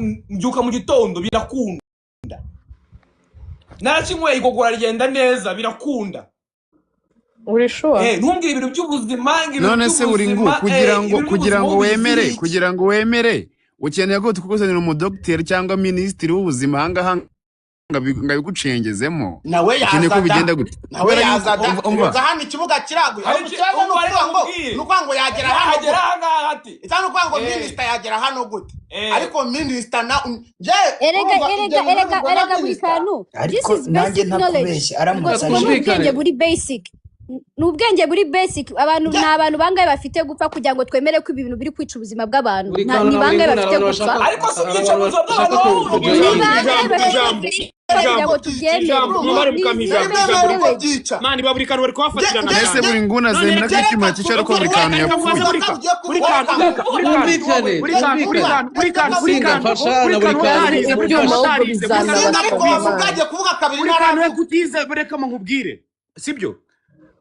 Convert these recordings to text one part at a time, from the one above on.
mbyuka mu gitondo birakunda, narakimwe igogora rigenda neza birakunda. Uri sure? Ntumbwire ibintu by'ubuzima, none se uri ngo kugira ngo wemere ukeneye ko tukuzanira umudokiteri cyangwa ministiri w'ubuzima hangaha ngabigucengezemo nawe yazada hano ikibuga kiraguye nuko yagera hano ati cyangwa nuko ngo minister yagera hano gute ariko minister na erega buri kantu this is basic knowledge ubwenge buri basic n'ubwenge buri basic abantu n'abantu bangaye bafite gupfa kugira ngo twemere ko ibintu biri kwica ubuzima bw'abantu ni bangaye bafite gupfa ariko si byica mu z'abantu mani baburi kantu bari kwafatirana ese buri nguna zemera ko icyuma cyicara ko buri kantu yapfuye sibyo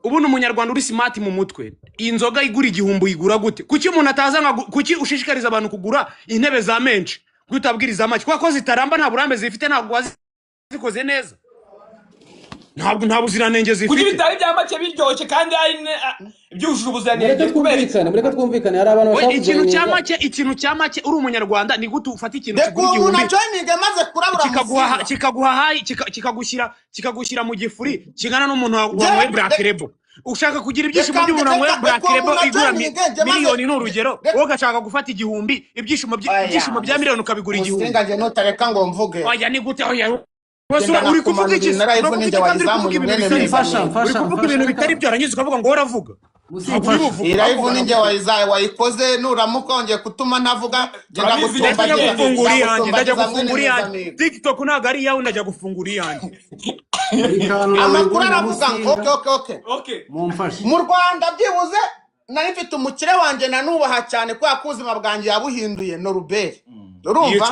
ubundi umunyarwanda uri smart mu mutwe inzoga igura igihumbi igura gute kuki umuntu ataza kuki ushishikariza abantu kugura intebe za menshi gutabwiriza make kwa ko zitaramba nta burambe zifite ntabwo wazikoze neza nta buziranenge zifite kuki bitari bya make biryoshye kandi byujuje ubuziranenge mureka twumvikane hari abantu bashaka ikintu cya make uri umunyarwanda ni gute ufata ikintu kigura igihumbi kikagushyira mu gifuri kingana n'umuntu wawe Black Label ushaka kugira ibyishimo by'umuntu wawe Black Label igura miliyoni n'urugero wowe gashaka gufata igihumbi ibyishimo bya miliyoni ukabigura igihumbi singaje notareka ngo mvuge oya ni gute oya uri kuvuga iki uri kuvuga ibintu bitari byo aranyuze ukavuga ngo waravuga irayivu ninjye wayikoze nuramuka wongeye kutuma navuga ndajya gufungura iyanjye TikTok ntabwo ari iyawe ndajya gufungura iyanjye amakuru aravuga ngo okay mu Rwanda byibuze nari mfite umukire wanjye nanubaha cyane kwa kuzima bwanjye yabuhinduye Norbert urumva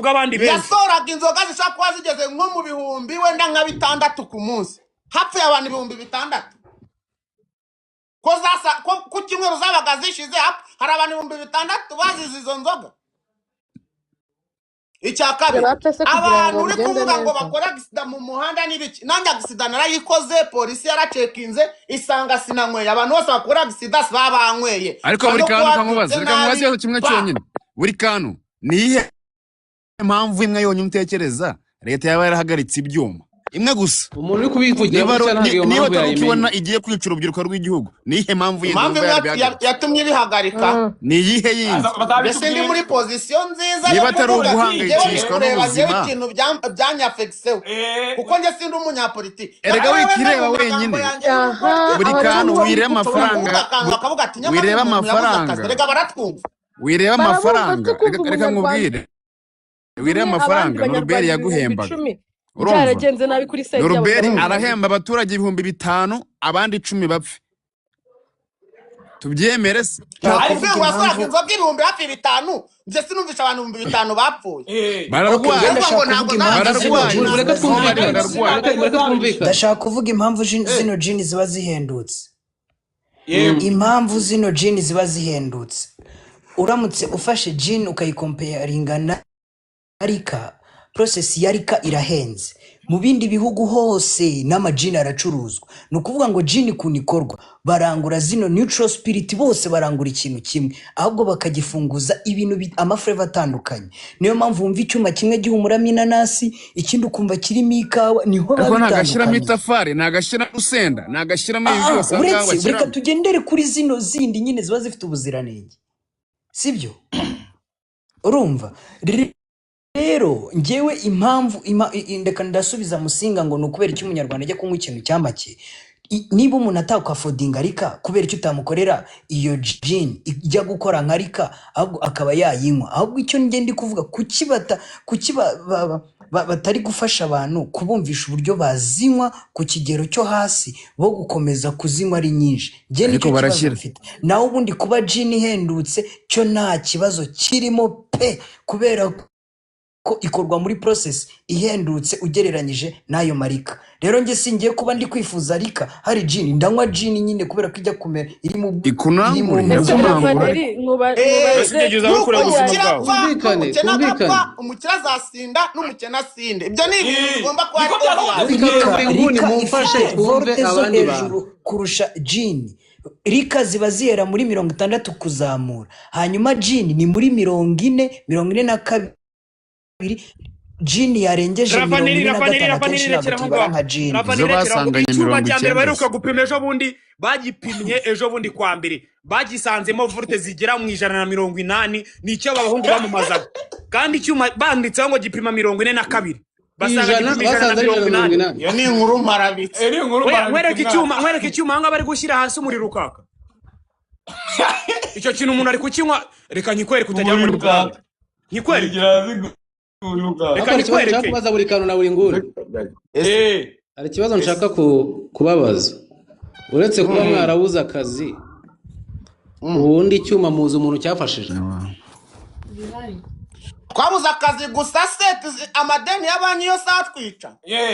abandi benshi yasoraga inzoga zishaka kuba zigeze nko mu bihumbi wenda nka 6 ku munsi hapfuye abantu 600 ko kimweru zabaga zishize hari abantu 600 bazize izo nzoga icyakabiri abantu uri kuvuga ngo bakora accident mu muhanda n'ibiki nanjye accident narayikoze polisi yaracekinze isanga sinanyweye abantu bose bakora accident babanyweye ariko buri kantu kamubaza kimwe cyonyine buri kantu niye impamvu imwe yonyine utekereza leta yaba yarahagaritse ibyuma imwe gusa umuntu uri kubivugira niba utabona igiye kwica urubyiruko rw'igihugu nihe mpamvu yatumye bihagarika ni yihe yindi mbese ndi muri position nziza niba atari uguhangayikishwa n'ubuzima ikintu byanyafekseho kuko njye sindi umunyapolitiki erega wikireba wenyine buri kantu wireba amafaranga reka nkubwire wireba amafaranga Norbert yaguhembaga byaragenze nabi kuri site Norbert arahemba abaturage 5,000 abandi 10 bapfe tubyemere se ariko wasanga inzoga 5,000 nje sinumvisha abantu 5,000 bapfuye bararwaye ndashaka kuvuga impamvu zino jini ziba zihendutse impamvu zino jini ziba zihendutse uramutse ufashe jini ukayikomparinga na arika process yarika irahenze mu bindi bihugu hose n'amajini aracuruzwa no kuvuga ngo jini kunikorwa barangura zino neutral spirit bose barangura ikintu kimwe ahubwo bakagifunguza ibintu amaflavor atandukanye niyo mpamvu wumva icyuma kimwe gihumuramo inanasi ikindi ukumva kirimo ikawa niho babitandukanye nagashiramo itafari nagashira rusenda nagashiramo byose reka tugendere kuri zino zindi nyine ziba zifite ubuziranenge sibyo urumva rero ngewe impamvu ndeka ndasubiza musinga ngo nukubera iki umunyarwanda ajya kunywa ikintu cyamake niba umuntu atakafodinga arika kubera icyo utamukorera iyo gin ijya gukora nkarika ahubwo akaba yayinywa ahubwo icyo ndi kuvuga kuki batari gufasha abantu kubumvisha uburyo bazinywa ku kigero cyo hasi bo gukomeza kuzinywa ari nyinshi je nicyo kibazo mfite naho ubundi kuba gin ihendutse cyo nta kibazo kirimo pe kubera ko ikorwa muri process ihendutse ugereranyije n'ayo marika. Rero njye singiye kuba ndi kwifuza rika hari gin, ndanywa gin nyine kubera ko ijya kumera iri mu umukira azasinda n'umukene asinde. Ibyo ni ibintu bigomba kuba hejuru kurusha gin. Rika ziba zihera muri 60 kuzamura, hanyuma gin ni muri 42. Jini yarengeje 45 nka jini. Icyuma cya mbere baheruka gupima ejo bundi bagipimye ejo bundi kwa mbere bagisanzemo volte zigera mu 180 nicyo abahungu bamumazaga kandi icyuma banditseho ngo gipima 42 basanga gipima 180. Iyo ni inkuru marabitse. Mwereke icyuma hanga bari gushyira hasi umuriro ukaka. Icyo kintu umuntu ari kukinywa reka nyikwereke kutajya muri bwangu. Nyikwereke reka nshaka kubaza buri kantu na buri nguni. Hari ikibazo nshaka kubabaza. Uretse kuba mwarabuze akazi, ubundi icyuma muzi umuntu cyafashije? Twabuze akazi gusa se amadeni y'abanyi yo satwica.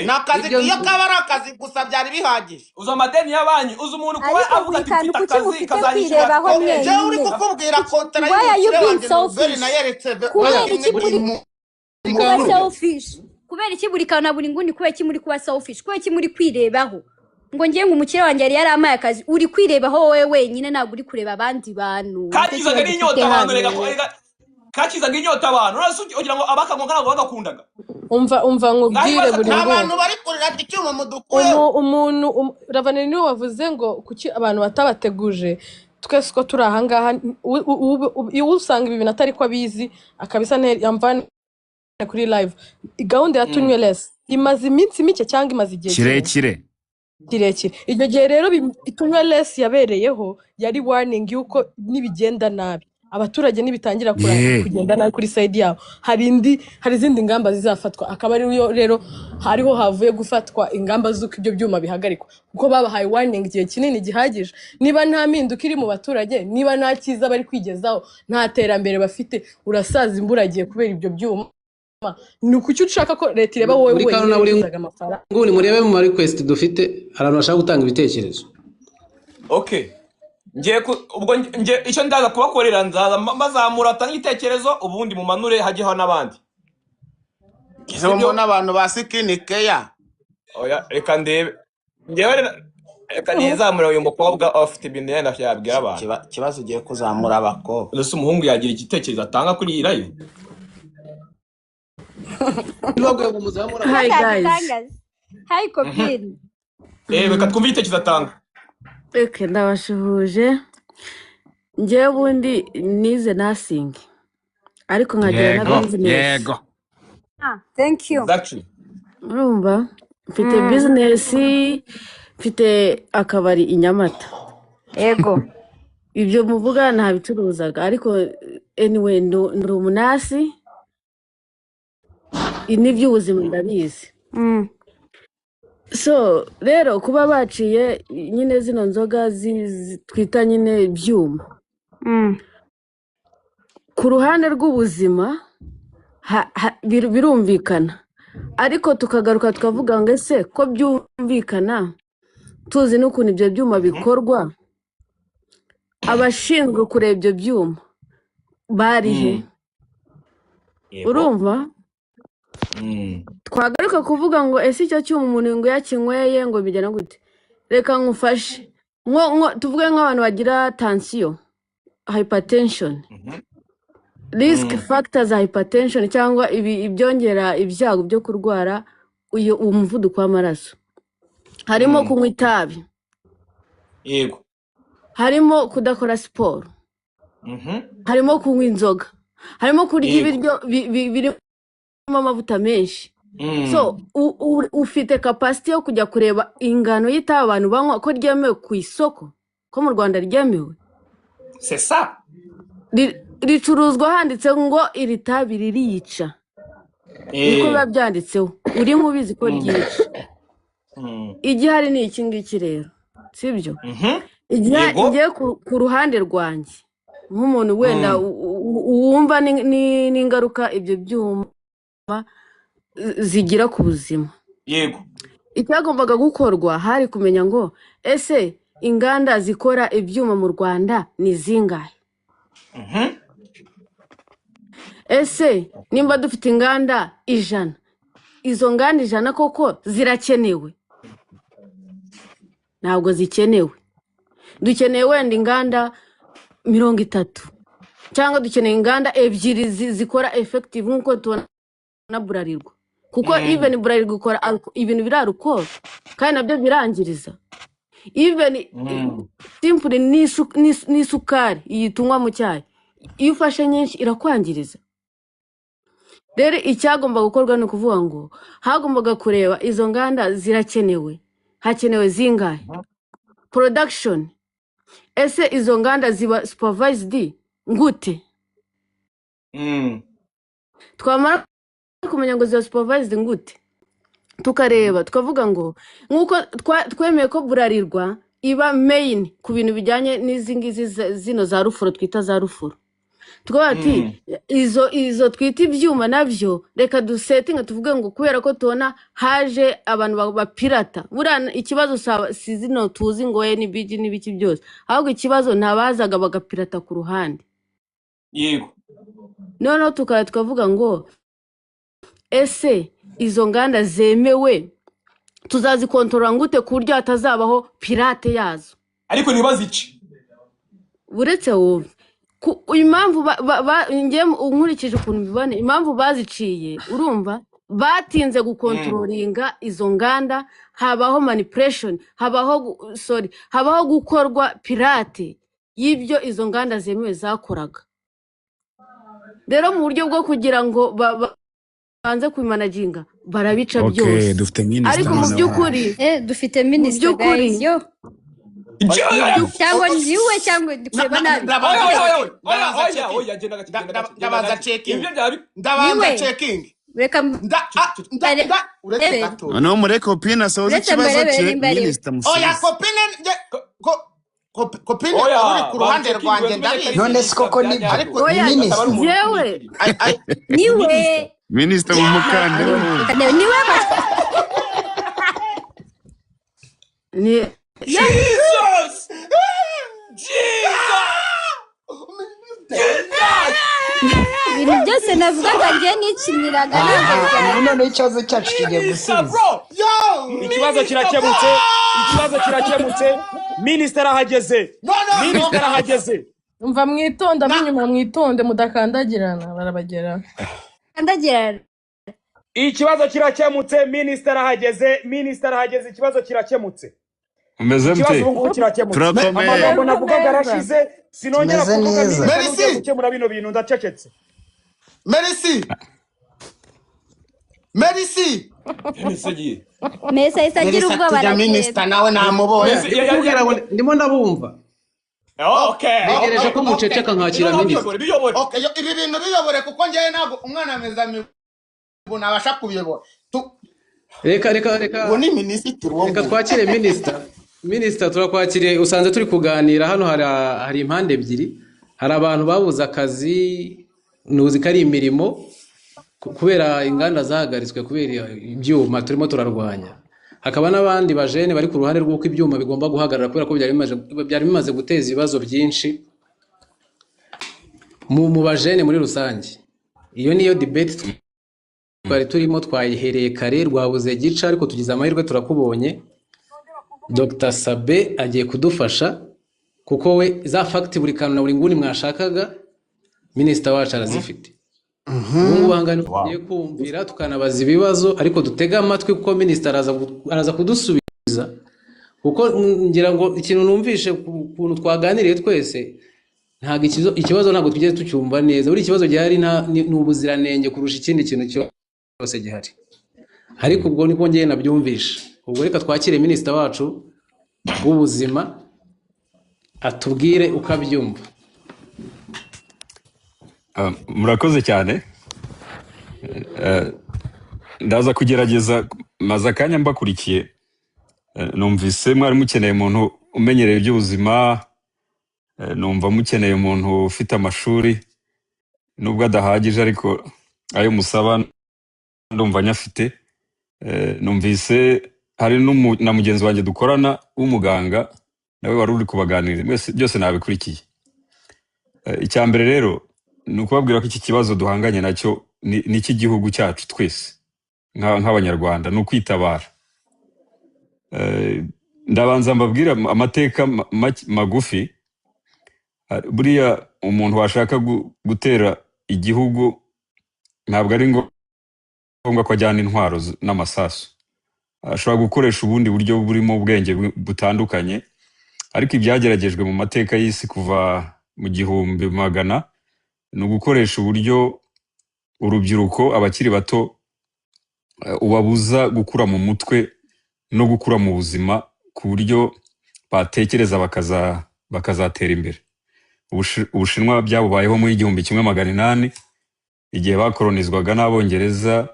Nakazi iyo kaba ari akazi gusa byari bihagije. Uzo amadeni y'abanyi uzo umuntu kuba avuga ati mfite akazi kazanyishyura. Je uri kukubwira kontara y'ubuzima na yeretse kuba selfish. Kubera iki buri kantu buri nguni kubera iki muri kuba selfish? Kubera iki muri kwirebaho? Ngo ngiye ngo umukire wanjye yari amaye akazi uri kwirebaho wowe wenyine ntabwo uri kureba abandi bantu. Kakizaga n'inyota abantu rega kakizaga inyota abantu ugira ngo abakanywa ntabwo bagakundaga. umva nkubwire buri ngo abantu bari kurira icyuma mudukuye umuntu Ravaneri niwe wavuze ngo kuki abantu batabateguje twese ko turi aha ngaha usanga ibi bintu atari ko abizi akabisa yamvana kuri live. Gahunda ya Tunyweless imaze iminsi mike cyangwa imaze igihe kirekire. Icyo gihe rero Tunyweless yabereyeho yari warning yuko nibigenda nabi abaturage nibitangira kugenda nabi kuri side yabo hari izindi ngamba zizafatwa. Akaba ari rero hariho havuye gufatwa ingamba z'uko ibyo byuma bihagarikwa kuko babahaye warning igihe kinini gihagije. Niba nta mpinduka iri mu baturage, niba nta cyiza bari kwigezaho, nta terambere bafite, urasaza imburagiye kubera ibyo byuma. Nuko icyo ushaka ko leta ireba wowe wenyine amafaranga. Nguni murebe mu request dufite abantu bashaka gutanga ibitekerezo. Okay. Ubwo icyo ndaza kubakorera nzaza bazamura atanga igitekerezo ubundi mu manure hagiho n'abandi. Kizo n'abantu basikinike ya. Oya reka ndebe. Reka nizamura uyu mukobwa afite ibintu yenda byabwira abantu. Kibazo ugiye kuzamura abakobwa. Nose umuhungu yagira igitekerezo atanga kuri iyi live. Hi guys. Hi copine. Reka twumve igitekerezo atanga. Okay, ndabashuhuje. Njye bundi nize nursing. Ariko nkagira na business. Yego. Thank you. Exactly. Urumva? Mfite business, mfite akabari i Nyamata. Yego. Ibyo muvuga nta bicuruzaga ariko anyway ndi umunasi. N'iby'ubuzima ndabizi. So rero kuba baciye nyine zino nzoga twita nyine ibyuma ku ruhande rw'ubuzima birumvikana ariko tukagaruka tukavuga ngo ese ko byumvikana tuzi n'ukuntu ibyo byuma bikorwa abashinzwe kureba ibyo byuma barihe urumva twagaruka kuvuga ngo ese icyo cyuma umuntu ngo yakinyweye ngo bijyana gute. Reka nkufashe tuvuge nk'abantu bagira tension, hypertension, risk factors hypertension cyangwa ibyongera ibyago byo kurwara umuvuduko w'amaraso. Harimo kunywa itabi, yego, harimo kudakora siporo, harimo kunywa inzoga, harimo kurya ibiryo biri amavuta menshi. So ufite capacity yo kujya kureba ingano y'itabi abantu banywa ko ryemewe ku isoko ko mu Rwanda ryemewe. C'est ça. Ricuruzwa handitse ngo iri tabi ririyica. Niko babyanditseho. Uri mubizi ko ryica. Igihari ni iki ngiki rero. Sibyo? Igihe ku ruhande rwanjye nk'umuntu wenda wumva n'ingaruka ibyo byuma zigira ku buzima. Yego. Icyagombaga gukorwa hari kumenya ngo ese inganda zikora ibyuma mu Rwanda ni zingahe? Ese nimba dufite inganda 100, izo nganda 100 koko zirakenewe? Ntabwo zikenewe. Dukeneye wenda inganda 30 cyangwa dukeneye inganda 2 zikora effective nkuko tubona Bralirwa, kuko even Bralirwa ikora ibintu birarukora kandi nabyo birangiriza. Even simply n'isukari iyitunywa mu cyayi, iyo ufashe nyinshi irakwangiriza. Rero icyagomba gukorwa no kuvuga ngo hagombaga kureba izo nganda zirakenewe, hakenewe zingahe? Production, ese izo nganda ziba supervised ngute? Twamara kumenya ngo ziba supervised ngute, tukareba tukavuga ngo nkuko twemeye ko Bralirwa iba main ku bintu bijyanye n'izingizi zino za rufuro twita za rufuro, tukavuga ati izo twita ibyuma nabyo reka dusettinga tuvuge ngo kubera ko tubona haje abantu bapirata, buriya ikibazo si zino tuzi ngo n'ibigi n'ibiki byose, ahubwo ikibazo ntabazaga bagapirata ku ruhande. Yego. Noneho tukavuga ngo ese izo nganda zemewe tuzazikontorora ngute ku buryo hatazabaho pirate yazo? Ariko nibaza iki buretse wowe impamvu ngiye unkurikije ukuntu bibone impamvu baziciye, urumva batinze gukontrolinga izo nganda, habaho manipulation, habaho gukorwa pirate y'ibyo izo nganda zemewe zakoraga. Rero mu buryo bwo kugira ngo banze kubimanaginga barabica byose. Ariko mu by'ukuri dufite minister guys yo cyangwa niwe cyangwa ndikureba nabi. Ndabaza checking reka no mureke Kopine asoza ikibazo cye minister Musinzi. Oya Kopine uri ku ruhande rwanjye ndabizi. None siko ni minister yewe niwe minister mu mukandero niwe ni Jesus! ibintu byose navugaga ngiye nikiniraga ntabwo. none ikibazo cyacu kigiye gusubiza. Ikibazo kirakemutse. Minister ahageze. Minister ahageze. Umva mwitonda mwinyuma mwitonde mudakandagirana barabagera. Kandagirana. Ikibazo kirakemutse. Minister ahageze. Ikibazo kirakemutse. umeze mte turakomeye. Amagambo navugaga arashize sinongera kuvuga Merci gukemura bino bintu ndacecetse. Merci Mesa isagira ubwoba ya minister nawe namubonye. Ndimo ndabumva. Okay. Negereje ko muceceka nkakira minister. Okay, ibi bintu biyobore kuko ngiye nago umwana ameza mibona abasha kubiyobora. Reka Woni minister wo. Reka twakire minister. Minister turakwakiriye, usanze turi kuganira hano hari impande ebyiri. Hari abantu babuze akazi nuzi kari imirimo kubera inganda zahagaritswe kubera ibyuma turimo turarwanya. Hakaba n'abandi bajene bari ku ruhande rw'uko ibyuma bigomba guhagarara kubera ko byari bimaze guteza ibibazo byinshi mu bajene muri rusange. Iyo niyo debate twari turimo twayihereye kare, rwabuze gica ariko tugize amahirwe turakubonye. Dr. Sabe agiye kudufasha kuko we za fact buri kantu na buri nguni mwashakaga minister wacu arazifite. Ubu bangana tugiye kumvira tukanabaza ibibazo ariko dutega amatwi kuko minister araza kudusubiza kuko ngira ngo ikintu numvishe kuntu twaganiriye twese ntago ikibazo ntago tugeze tucyumva neza. Buri kibazo gihari n'ubuziranenge kurusha ikindi kintu cyose gihari, ariko ubwo niko ngiye nabyumvisha. Ubwo reka twakire minister wacu w'ubuzima atubwire uko abyumva. Murakoze cyane. Ndaza kugerageza maze akanya mbakurikiye. Numvise mwari mukeneye umuntu umenyereye iby'ubuzima, numva mukeneye umuntu ufite amashuri nubwo adahagije ariko ayo musaba ndumva nyafite. Numvise hari na mugenzi wanjye dukorana w'umuganga nawe wari uri kubaganirira, byose nabikurikiye. Icya mbere rero ni ukubabwira ko iki kibazo duhanganye nacyo ni icy'igihugu cyacu twese nk'abanyarwanda, ni ukwitabara. Ndabanza mbabwira amateka magufi. Buriya umuntu washaka gutera igihugu ntabwo ari ngombwa ko ajyana intwaro n'amasasu, ashobora gukoresha ubundi buryo burimo ubwenge butandukanye, ariko ibyageragejwe mu mateka y'isi kuva mu 1000 ni ugukoresha uburyo urubyiruko, abakiri bato, ubabuza gukura mu mutwe no gukura mu buzima ku buryo batekereza bakazatera imbere. Ubushinwa byabubayeho muri 1800 igihe bakolonizwaga n'Abongereza,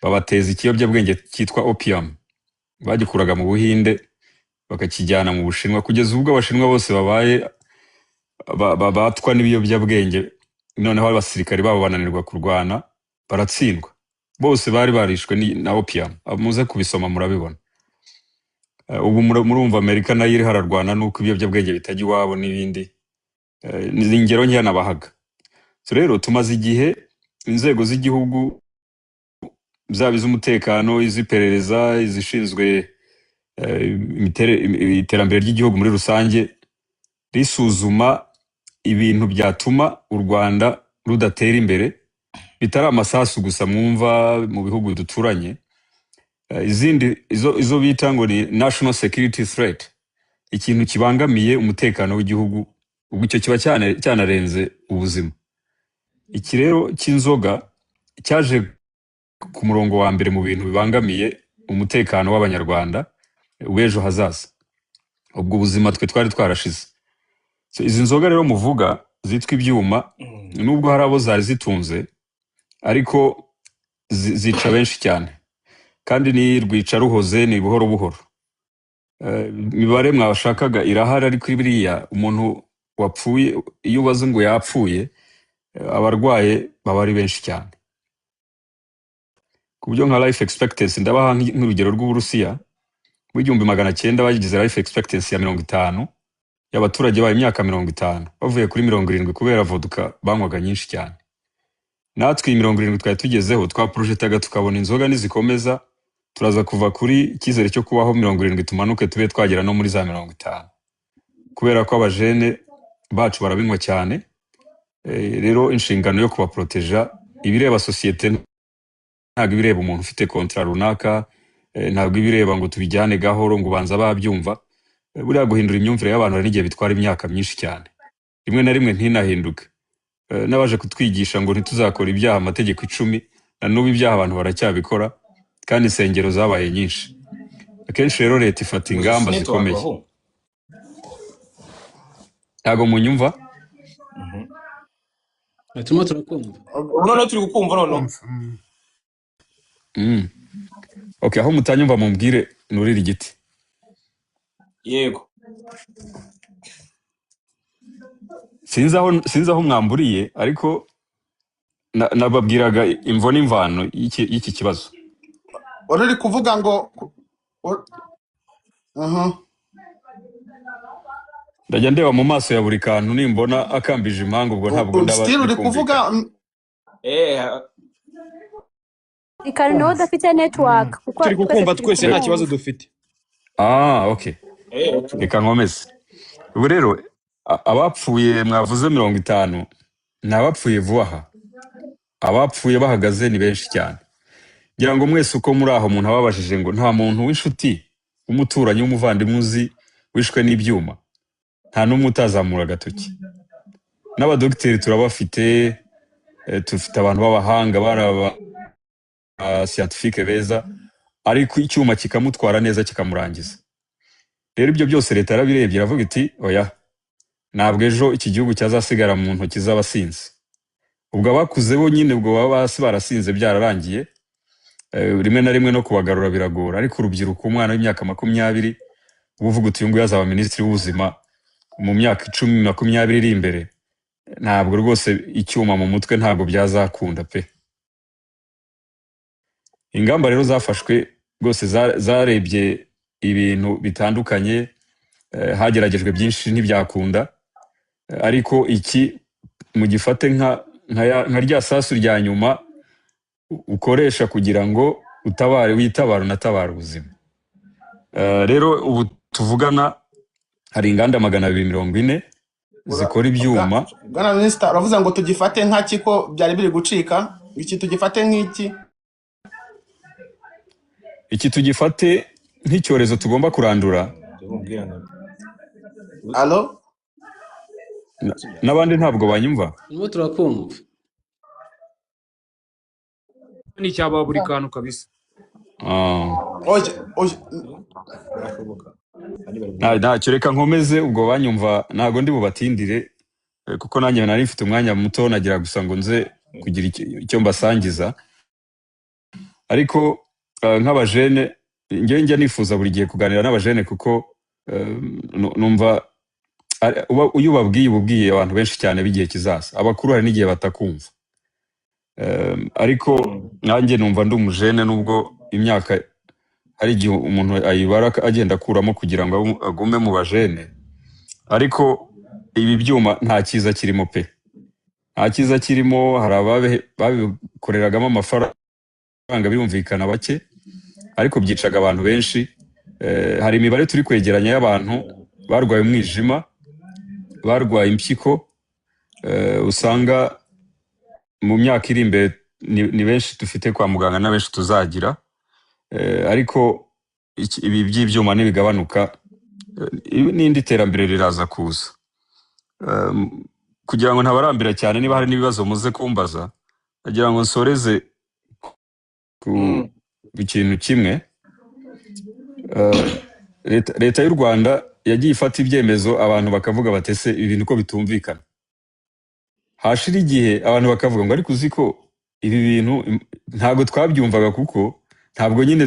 babateza ikiyobyabwenge cyitwa opium, bagikuraga mu Buhinde bakakijyana mu Bushinwa, kugeza ubwo Abashinwa bose babaye batwa n'ibiyobyabwenge. Noneho abasirikari babo bananirwa kurwana, baratsindwa, bose bari barishwe na opium. Muze kubisoma murabibona. Ubu murumva Amerika nayo iri hararwana nuko ibiyobyabwenge bitajya iwabo n'ibindi. Ni ingero nke nabahaga. Rero tumaze igihe inzego z'igihugu, zaba iz'umutekano, iz'iperereza, izishinzwe iterambere ry'igihugu muri rusange, risuzuma ibintu byatuma u Rwanda rudatera imbere, bitari amasasu gusa mwumva mu bihugu duturanye. Izindi izo bita ngo ni national security threat, ikintu kibangamiye umutekano w'igihugu, ubwo icyo kiba cyanarenze ubuzima. Iki rero cy'inzoga cyaje ku murongo wa mbere mu bintu bibangamiye umutekano w'Abanyarwanda w'ejo hazaza, ubwo ubuzima twe twari twarashize. Izi nzoga rero muvuga zitwa ibyuma, nubwo hari abo zari zitunze, ariko zica benshi cyane, kandi ni rwica ruhoze, ni buhoro buhoro. Imibare mwashakaga irahari, ariko biriya umuntu wapfuye, iyo ubaze ngo yapfuye, abarwaye baba ari benshi cyane. Ku buryo nka life expectancy, ndabaha nk'urugero rw'Uburusiya, mu 1900 bagize life expectancy ya 50 y'abaturage bayo, imyaka 50, bavuye kuri 70 kubera vodka banywaga nyinshi cyane. Natwe 70 twari tugezeho, twaprojectaga tukabona inzoga nizikomeza turaza kuva kuri ikizere cyo kubaho 70 tumanuke tube twagera no muri za 50, kubera ko abajene bacu barabinywa cyane. Rero inshingano yo kubaproteja ibireba societe, ntabwo ibireba umuntu ufite kontra runaka, ntabwo ibireba ngo tubijyane gahoro ngo banza babyumva. Buriya guhindura imyumvire y'abantu hari n'igihe bitwara imyaka myinshi cyane, rimwe na rimwe ntinahinduke. Nabaje kutwigisha ngo ntituzakora ibyaha amategeko 10, na n'ubu ibyaha abantu baracyabikora, kandi insengero zabaye nyinshi. Akenshi rero leta ifata ingamba zikomeye. Ntago munyumva? Turimo turakumva. None turi gukumva none. Okay, aho mutanyumva mumbwire nurira igiti. Yego. Sinzi aho mwamburiye, ariko nababwiraga imvo n'imvano y'iki kibazo. Uri kuvuga ngo ndajya ndeba mu maso ya buri kantu, nimbona akambije impanga, ubwo ntabwo ndaba still uri kuvuga ikari no dafite network kuko turi kukumva twese nta kibazo dufite. Okay. Reka nkomeze. Ubu rero abapfuye mwavuze 50, nabapfuye vuba aha. Abapfuye bahagaze ni benshi cyane. Ngira ngo mwese uko muri aho umuntu ababajije ngo nta muntu w'inshuti, umuturanyi, w'umuvandimwe uzi wishwe n'ibyuma, nta n'umwe utazamura agatoki. N'abadokiteri turabafite, tufite abantu b'abahanga, baraba scientifique beza, ariko icyuma kikamutwara neza kikamurangiza. Rero ibyo byose leta yarabirebye iravuga iti oya, ntabwo ejo iki gihugu cyazasigara mu ntoki z'abasinzi. Ubwo abakuze bo nyine ubwo baba barasinze byararangiye, rimwe na rimwe no kubagarura biragora, ariko urubyiruko, umwana w'imyaka 20 uvuga uti uyu nguyu azaba minisitiri w'ubuzima mu myaka 10-20 iri imbere, ntabwo rwose icyuma mu mutwe ntabwo byazakunda pe. ingamba rero zafashwe rwose zarebye ibintu bitandukanye, hageragejwe byinshi ntibyakunda, ariko iki mugifate nka rya sasu rya nyuma ukoresha kugira ngo witabara unatabara ubuzima. Rero ubu tuvugana hari inganda 240 zikora ibyuma. Bwana Minisita uravuze ngo tugifate nk'aki ko byari biri gucika, iki tugifate nk'iki? Iki tugifate nk'icyorezo tugomba kurandura. Allo? N'abandi ntabwo banyumva. Nimwe turakumva. Ni cyaba buri kantu kabisa. Ntacyo, reka nkomeze ubwo banyumva, ntago ndi bubatindire kuko nanjye nari mfite umwanya muto, nagira gusa ngo nze kugira icyo mbasangiza. Ariko nk'abajene njya nifuza buri gihe kuganira n'abajene kuko numva iyo ubabwiye abantu benshi cyane b'igihe kizaza. Abakuru hari n'igihe batakumva, ariko nanjye numva ndi umujene nubwo imyaka hari igihe umuntu ayibara agenda akuramo kugira ngo agume mu bajene. Ariko ibi byuma nta cyiza kirimo pe, nta cyiza kirimo. Hari ababikoreragamo amafaranga birumvikana bake, ariko byicaga abantu benshi. Hari imibare turi kwegeranya y'abantu barwaye umwijima, barwaye impyiko, usanga mu myaka iri imbere ni benshi dufite kwa muganga na benshi tuzagira. Ariko ibi by'ibyuma nibigabanuka, n'indi terambere riraza kuza. Kugira ngo ntabarambira cyane, niba hari n'ibibazo muze kumbaza, agira ngo nsoreze ku ikintu kimwe. Leta y'u Rwanda yagiye ifata ibyemezo, abantu bakavuga batese ibintu ko bitumvikana. Hashira igihe abantu bakavuga ngo ariko uzi ko ibi bintu ntago twabyumvaga kuko ntabwo nyine